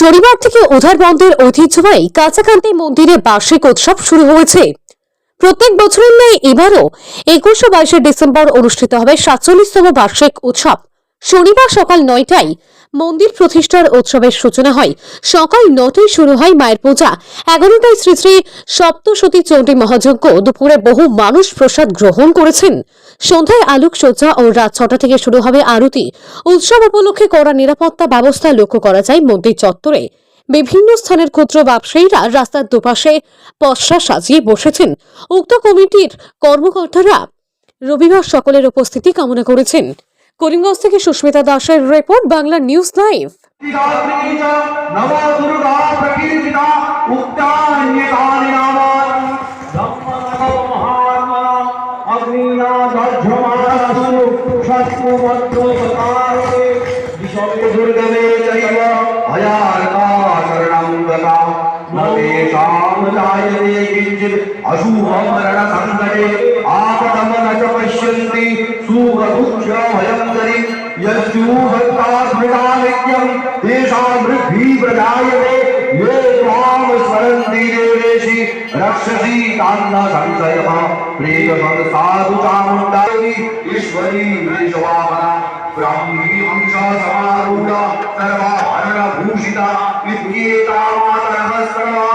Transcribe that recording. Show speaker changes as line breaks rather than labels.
শনিবার থেকে উধার বন্ধের ঐতিহ্যবাহী কাঁচাকান্তি মন্দিরে বার্ষিক উৎসব শুরু হয়েছে। প্রত্যেক বছরের ন্যায় এবারও 21 ও 22 ডিসেম্বর অনুষ্ঠিত হবে 47তম বার্ষিক উৎসব। শনিবার সকাল 9টায় মন্দির প্রতিষ্ঠার উৎসবের সূচনা হয়। সকাল 9টায় শুরু হয় মায়ের পূজা। 11টায় শ্রী শ্রী সপ্তশতী চণ্ডী মহাযজ্ঞ। দুপুরে বহু মানুষ প্রসাদ গ্রহণ করেছেন। সন্ধ্যায় আলোকসজ্জা ও রাত 6টা থেকে শুরু হবে আরতি। উৎসব উপলক্ষে কড়া নিরাপত্তা ব্যবস্থা লক্ষ্য করা যায় মন্দির চত্বরে। বিভিন্ন স্থানের ক্ষুদ্র ব্যবসায়ীরা রাস্তার দুপাশে পসরা সাজিয়ে বসেছেন। উক্ত কমিটির কর্মকর্তারা রবিবার সকলের উপস্থিতি কামনা করেছেন। করিমগঞ্জ থেকে সুস্মিতা দাসের রিপোর্ট, বাংলা নিউজ লাইভ।
अशुभमरणसङ्कटे आपदमन च पश्यन्ति सुखदुःखभयङ्करी यस्युभक्तास्मृतानित्यं तेषां वृद्धिः प्रजायते ये त्वां स्मरन्ति देवेशि रक्षसि तान्न संशयः प्रियभग साधु चामुण्डादेवी ईश्वरी वृषवाहना ब्राह्मी हंसा समारूढा सर्वाभरणभूषिता इत्येता मातरः सर्वा